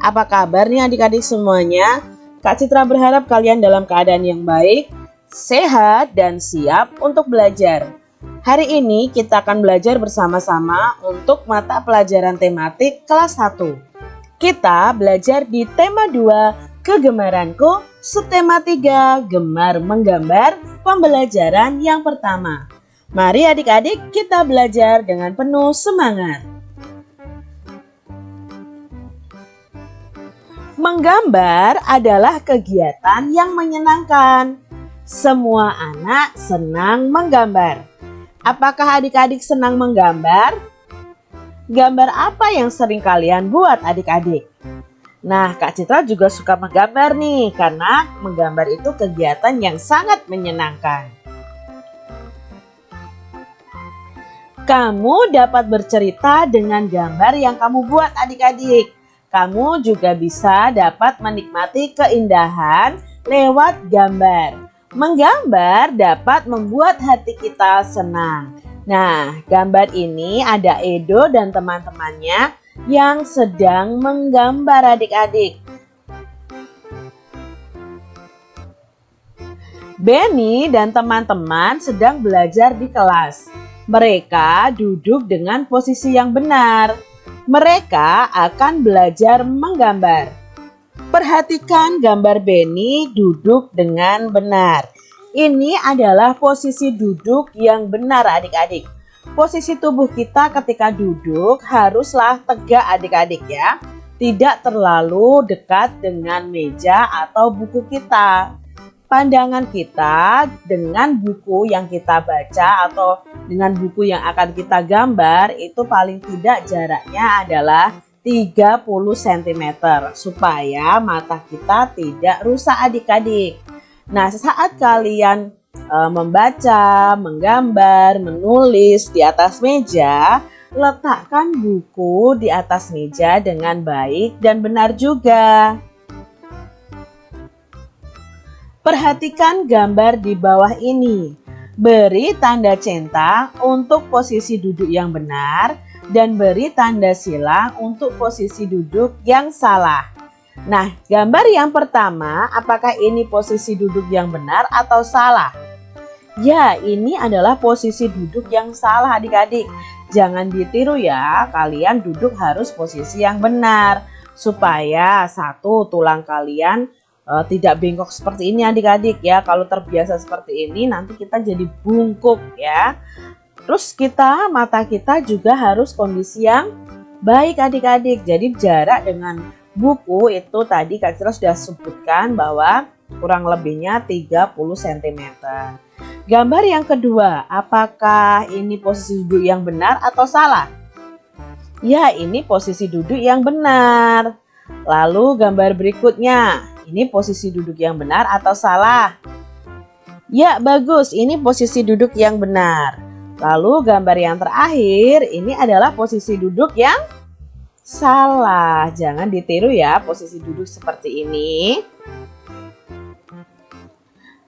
Apa kabar nih adik-adik semuanya? Kak Citra berharap kalian dalam keadaan yang baik, sehat, dan siap untuk belajar. Hari ini kita akan belajar bersama-sama untuk mata pelajaran tematik kelas 1. Kita belajar di tema 2, kegemaranku, subtema 3, gemar menggambar, pembelajaran yang pertama. Mari adik-adik kita belajar dengan penuh semangat. Menggambar adalah kegiatan yang menyenangkan. Semua anak senang menggambar. Apakah adik-adik senang menggambar? Gambar apa yang sering kalian buat adik-adik? Nah, Kak Citra juga suka menggambar nih, karena menggambar itu kegiatan yang sangat menyenangkan. Kamu dapat bercerita dengan gambar yang kamu buat adik-adik. Kamu juga bisa dapat menikmati keindahan lewat gambar. Menggambar dapat membuat hati kita senang. Nah, gambar ini ada Edo dan teman-temannya yang sedang menggambar adik-adik. Benny dan teman-teman sedang belajar di kelas. Mereka duduk dengan posisi yang benar. Mereka akan belajar menggambar. Perhatikan gambar Benny duduk dengan benar. Ini adalah posisi duduk yang benar adik-adik. Posisi tubuh kita ketika duduk haruslah tegak adik-adik ya. Tidak terlalu dekat dengan meja atau buku kita. Pandangan kita dengan buku yang kita baca atau dengan buku yang akan kita gambar itu paling tidak jaraknya adalah 30 cm supaya mata kita tidak rusak adik-adik. Nah, saat kalian membaca, menggambar, menulis di atas meja, letakkan buku di atas meja dengan baik dan benar juga. Perhatikan gambar di bawah ini. Beri tanda centang untuk posisi duduk yang benar dan beri tanda silang untuk posisi duduk yang salah. Nah, gambar yang pertama, apakah ini posisi duduk yang benar atau salah? Ya, ini adalah posisi duduk yang salah adik-adik. Jangan ditiru ya, kalian duduk harus posisi yang benar. Supaya satu, tulang kalian tidak bengkok seperti ini adik-adik ya. Kalau terbiasa seperti ini nanti kita jadi bungkuk ya. Terus mata kita juga harus kondisi yang baik adik-adik. Jadi jarak dengan buku itu tadi Kak Citra sudah sebutkan bahwa kurang lebihnya 30 cm. Gambar yang kedua, apakah ini posisi duduk yang benar atau salah? Ya, ini posisi duduk yang benar. Lalu gambar berikutnya, ini posisi duduk yang benar atau salah? Ya, bagus. Ini posisi duduk yang benar. Lalu gambar yang terakhir, ini adalah posisi duduk yang salah. Jangan ditiru ya posisi duduk seperti ini.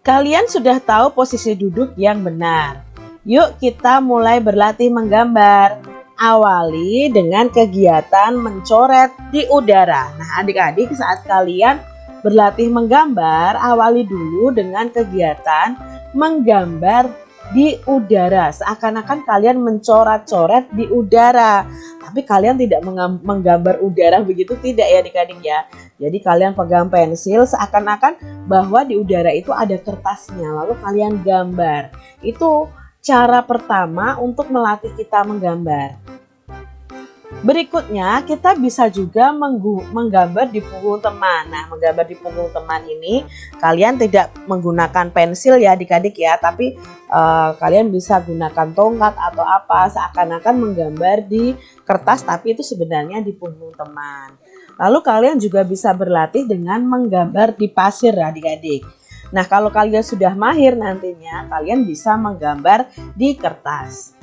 Kalian sudah tahu posisi duduk yang benar. Yuk kita mulai berlatih menggambar. Awali dengan kegiatan mencoret di udara. Nah, adik-adik saat kalian berlatih menggambar, awali dulu dengan kegiatan menggambar di udara. Seakan-akan kalian mencoret-coret di udara. Tapi kalian tidak menggambar udara begitu, tidak ya adik-adik ya. Jadi kalian pegang pensil seakan-akan bahwa di udara itu ada kertasnya. Lalu kalian gambar. Itu cara pertama untuk melatih kita menggambar. Berikutnya kita bisa juga menggambar di punggung teman. Nah, menggambar di punggung teman ini kalian tidak menggunakan pensil ya adik-adik ya, tapi kalian bisa gunakan tongkat atau apa, seakan-akan menggambar di kertas tapi itu sebenarnya di punggung teman. Lalu kalian juga bisa berlatih dengan menggambar di pasir adik-adik. Nah, kalau kalian sudah mahir nantinya kalian bisa menggambar di kertas.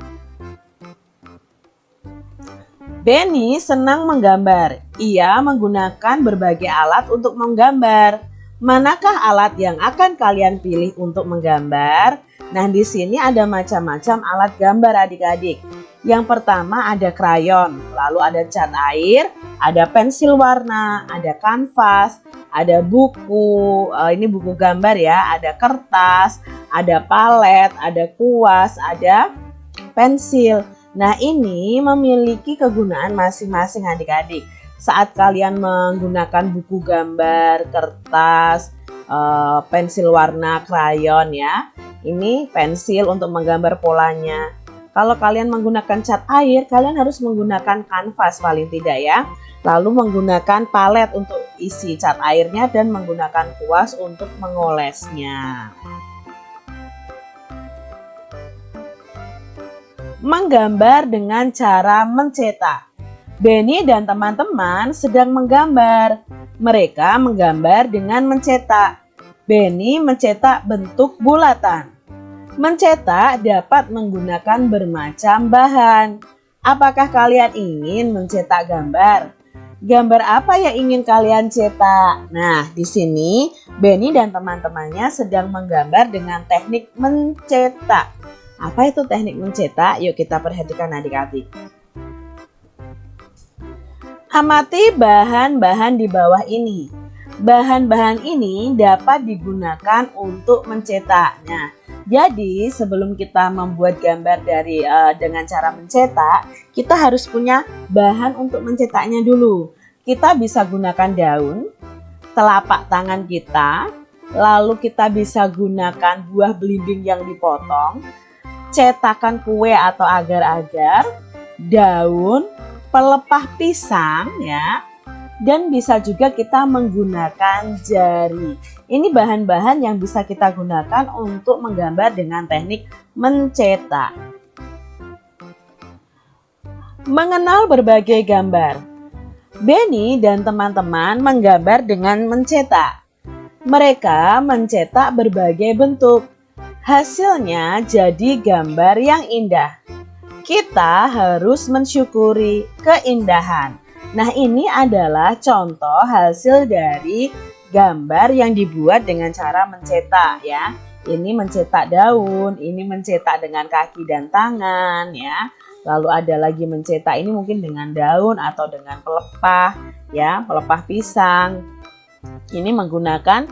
Benny senang menggambar. Ia menggunakan berbagai alat untuk menggambar. Manakah alat yang akan kalian pilih untuk menggambar? Nah, di sini ada macam-macam alat gambar adik-adik. Yang pertama ada krayon, lalu ada cat air, ada pensil warna, ada kanvas, ada buku, ini buku gambar ya, ada kertas, ada palet, ada kuas, ada pensil. Nah, ini memiliki kegunaan masing-masing adik-adik. Saat kalian menggunakan buku gambar, kertas, pensil warna, krayon ya. Ini pensil untuk menggambar polanya. Kalau kalian menggunakan cat air, kalian harus menggunakan kanvas paling tidak ya. Lalu menggunakan palet untuk isi cat airnya dan menggunakan kuas untuk mengolesnya. Menggambar dengan cara mencetak. Benny dan teman-teman sedang menggambar. Mereka menggambar dengan mencetak. Benny mencetak bentuk bulatan. Mencetak dapat menggunakan bermacam bahan. Apakah kalian ingin mencetak gambar? Gambar apa yang ingin kalian cetak? Nah, di sini Benny dan teman-temannya sedang menggambar dengan teknik mencetak. Apa itu teknik mencetak? Yuk kita perhatikan adik-adik. Amati bahan-bahan di bawah ini. Bahan-bahan ini dapat digunakan untuk mencetaknya. Jadi sebelum kita membuat gambar dengan cara mencetak, kita harus punya bahan untuk mencetaknya dulu. Kita bisa gunakan daun, telapak tangan kita, lalu kita bisa gunakan buah belimbing yang dipotong, cetakan kue atau agar-agar, daun, pelepah pisang ya. Dan bisa juga kita menggunakan jari. Ini bahan-bahan yang bisa kita gunakan untuk menggambar dengan teknik mencetak. Mengenal berbagai gambar. Benny dan teman-teman menggambar dengan mencetak. Mereka mencetak berbagai bentuk. Hasilnya jadi gambar yang indah. Kita harus mensyukuri keindahan. Nah, ini adalah contoh hasil dari gambar yang dibuat dengan cara mencetak ya. Ini mencetak daun, ini mencetak dengan kaki dan tangan ya. Lalu ada lagi mencetak ini mungkin dengan daun atau dengan pelepah ya, pelepah pisang. Ini menggunakan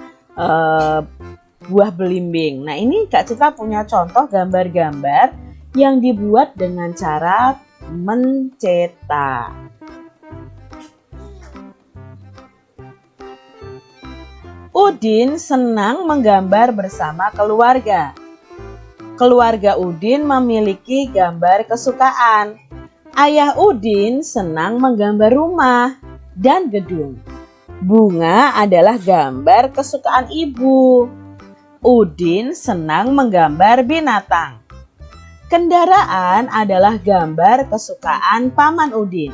buah belimbing. Nah, ini Kak Citra punya contoh gambar-gambar yang dibuat dengan cara mencetak. Udin senang menggambar bersama keluarga. Keluarga Udin memiliki gambar kesukaan. Ayah Udin senang menggambar rumah dan gedung. Bunga adalah gambar kesukaan ibu. Udin senang menggambar binatang. Kendaraan adalah gambar kesukaan paman Udin.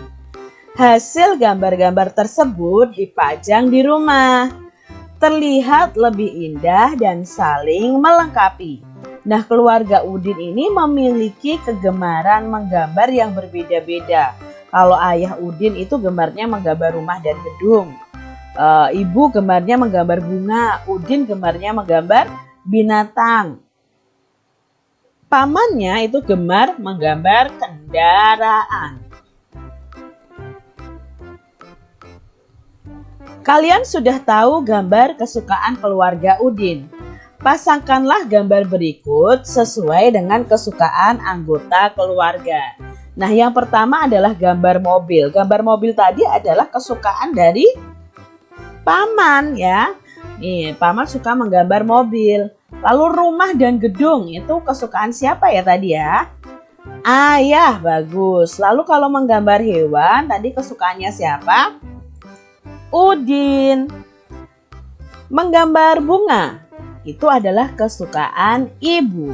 Hasil gambar-gambar tersebut dipajang di rumah. Terlihat lebih indah dan saling melengkapi. Nah, keluarga Udin ini memiliki kegemaran menggambar yang berbeda-beda. Kalau ayah Udin itu gemarnya menggambar rumah dan gedung. Ibu gemarnya menggambar bunga. Udin gemarnya menggambar binatang. Pamannya itu gemar menggambar kendaraan. Kalian sudah tahu gambar kesukaan keluarga Udin. Pasangkanlah gambar berikut sesuai dengan kesukaan anggota keluarga. Nah, yang pertama adalah gambar mobil. Gambar mobil tadi adalah kesukaan dari paman ya. Nih, paman suka menggambar mobil. Lalu rumah dan gedung itu kesukaan siapa ya tadi ya? Ayah, bagus. Lalu kalau menggambar hewan, tadi kesukaannya siapa? Udin. Menggambar bunga, itu adalah kesukaan ibu.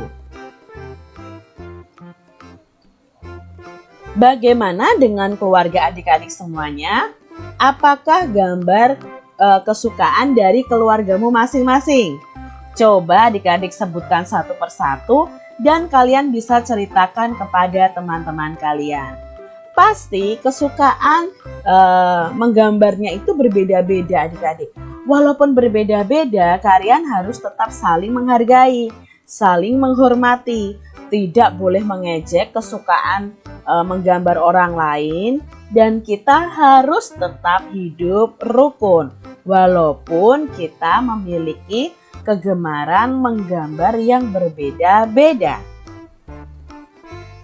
Bagaimana dengan keluarga adik-adik semuanya? Apakah gambar kesukaan dari keluargamu masing-masing? Coba adik-adik sebutkan satu persatu dan kalian bisa ceritakan kepada teman-teman kalian. Pasti kesukaan menggambarnya itu berbeda-beda adik-adik. Walaupun berbeda-beda, kalian harus tetap saling menghargai. saling menghormati, tidak boleh mengejek kesukaan menggambar orang lain, dan kita harus tetap hidup rukun walaupun kita memiliki kegemaran menggambar yang berbeda-beda.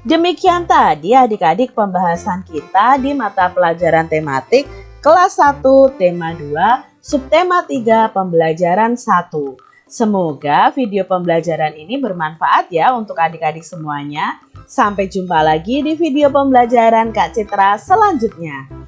Demikian tadi adik-adik pembahasan kita di mata pelajaran tematik kelas 1 tema 2 subtema 3 pembelajaran 1. Semoga video pembelajaran ini bermanfaat ya untuk adik-adik semuanya. Sampai jumpa lagi di video pembelajaran Kak Citra selanjutnya.